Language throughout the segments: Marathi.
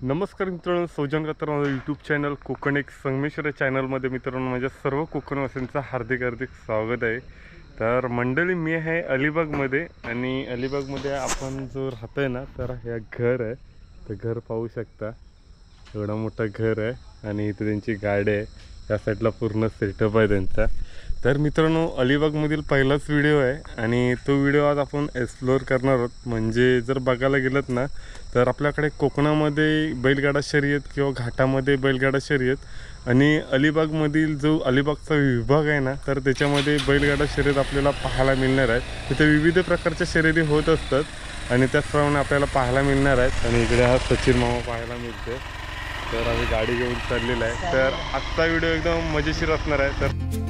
नमस्कार मित्रांनो, सौजन कातर यूट्यूब चॅनल कोकण एक संगमेश्वर चॅनलमध्ये मित्रांनो माझ्या सर्व कोकणवासींचं हार्दिक स्वागत आहे। तर मंडळी, मी आहे अलिबागमध्ये आणि अलिबागमध्ये आपण जो राहतोय ना, तर हे घर आहे। तर घर पाहू शकता, एवढा मोठा घर आहे आणि इथे त्यांची गाडी आहे। त्या साईडला पूर्ण सेटअप आहे त्यांचा। तर मित्रांनो, अलिबागमधील पहिलाच व्हिडिओ आहे आणि तो व्हिडिओ आज आपण एक्सप्लोअर करणार आहोत। म्हणजे जर बघायला गेलत ना, तर आपल्याकडे कोकणामध्ये बैलगाडा शर्यत किंवा घाटामध्ये बैलगाडा शर्यत आणि अलिबागमधील जो अलिबागचा विभाग आहे ना, तर त्याच्यामध्ये बैलगाडा शर्यत आपल्याला पाहायला मिळणार आहे। तिथे विविध प्रकारच्या शर्यती होत असतात आणि त्याचप्रमाणे आपल्याला पाहायला मिळणार आहेत। आणि इकडे हा सचिन मामा पाहायला मिळते। तर आम्ही गाडी घेऊन चाललेला आहे। तर आजचा व्हिडिओ एकदम मजेशीर असणार आहे। तर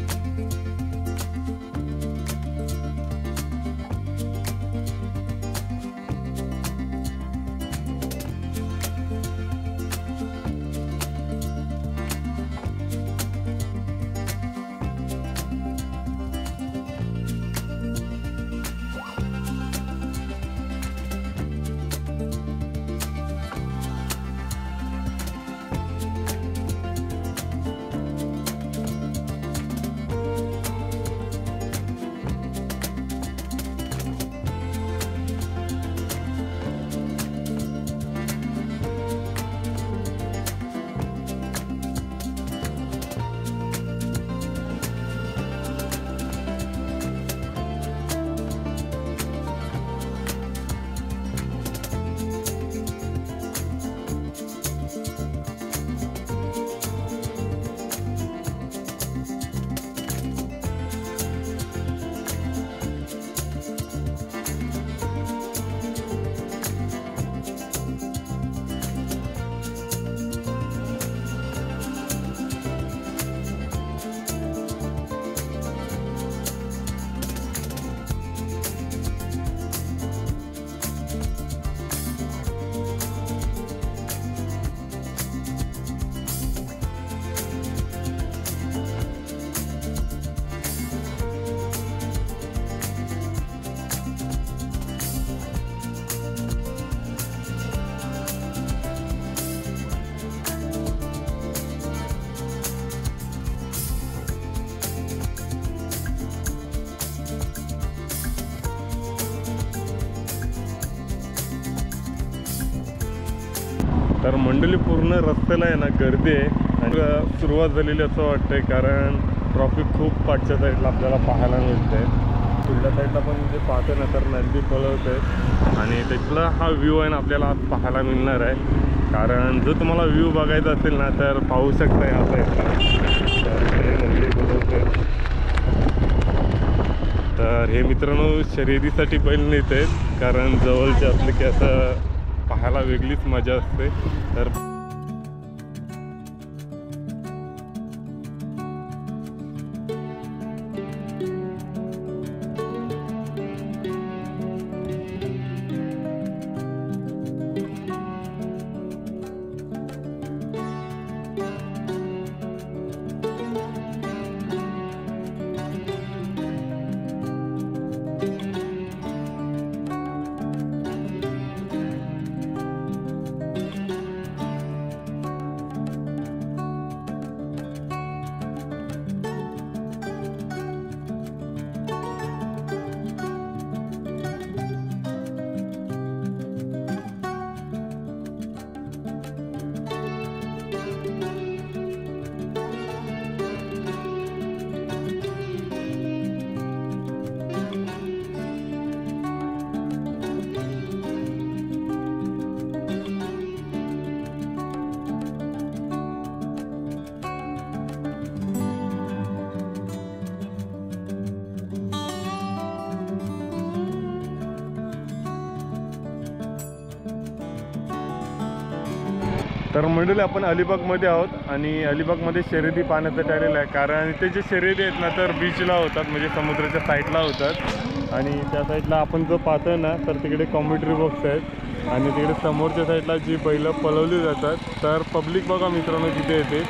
तर मंडळी, पूर्ण रस्त्याला आहे ना गर्दी आहे आणि सुरुवात झालेली असं वाटतंय, कारण ट्रॉफिक खूप पाठच्या साईडला आपल्याला पाहायला मिळते। पुढल्या साईडला पण जे पाहतो ना, तर नंदी पळवत आहे आणि त्यातला हा व्ह्यू आहे ना आपल्याला आज पाहायला मिळणार आहे। कारण जर तुम्हाला व्ह्यू बघायचा असेल ना, तर पाहू शकता या साईडला। तर नंदी पळवते। तर हे मित्रांनो शर्यतीसाठी बैल नेत आहेत, कारण जवळचे असले की असं पाहायला वेगळीच मजा असते। तर तर मंडळी, आपण अलिबागमध्ये आहोत आणि अलिबागमध्ये शर्यती पाहण्यासाठी आलेलं आहे। कारण इथे जे शर्यती आहेत ना, तर बीचला होतात, म्हणजे समुद्राच्या साईडला होतात। आणि त्या साईडला आपण जो पाहतोय ना, तर तिकडे कॉमेंट्री बॉक्स आहेत आणि तिकडे समोरच्या साईडला जी बैलं पळवली जातात। तर पब्लिक बघा मित्रांनो तिथे येते,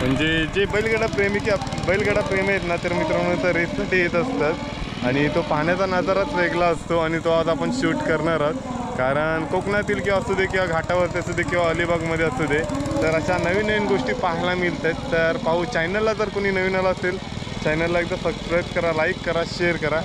म्हणजे जे बैलगाडा प्रेमी आहेत ना, तर मित्रांनो तर रेससाठी येत असतात आणि तो पाहण्याचा नजाराच वेगळा असतो आणि तो आज आपण शूट करणार आहोत। कारण कोकणातील किंवा असू दे किंवा घाटावरती असू दे किंवा अलिबागमध्ये असू दे, तर अशा नवीन नवीन गोष्टी पाहायला मिळतात. तर पाहू. चॅनलला जर कोणी नवीन आला असेल, चॅनलला एकदा सबस्क्राईब करा, लाईक करा, शेअर करा.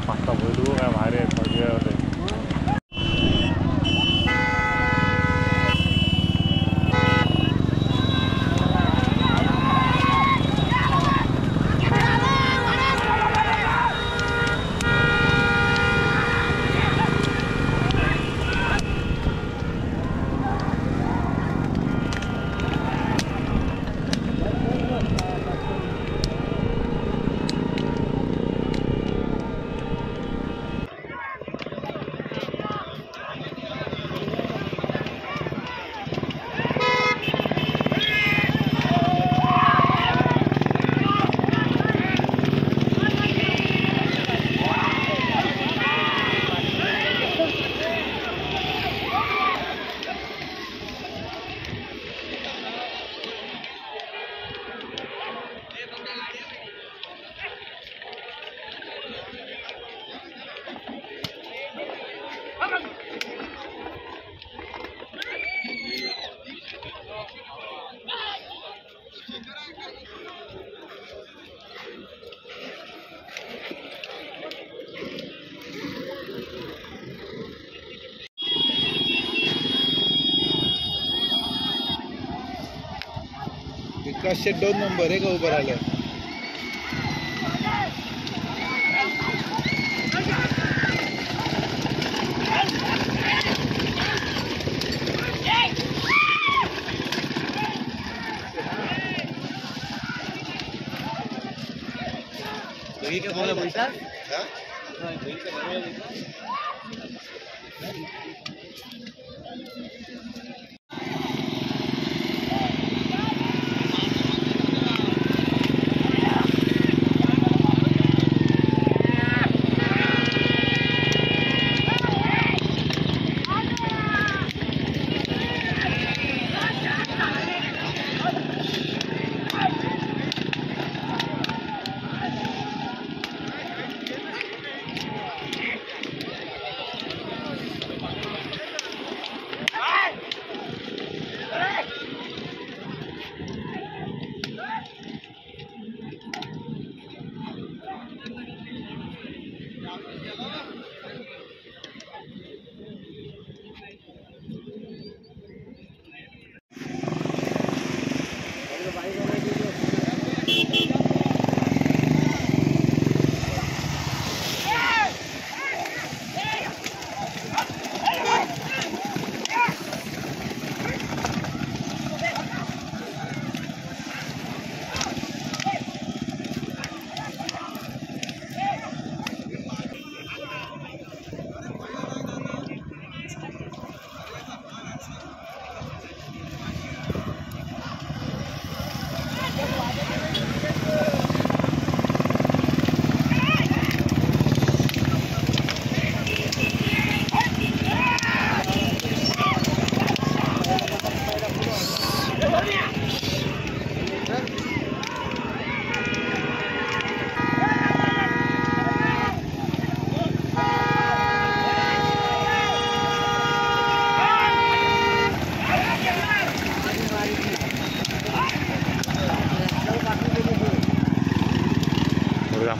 पास्ता बोलू काय भारी आहे सगळे. विकासचे 2 नंबर आहे का उभं राहिलं.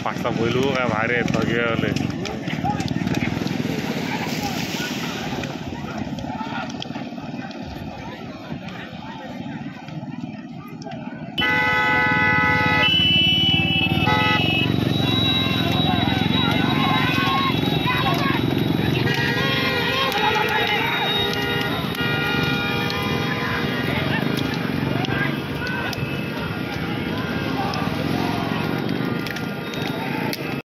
पास्ता बोलू काय भारी आहे सगळे.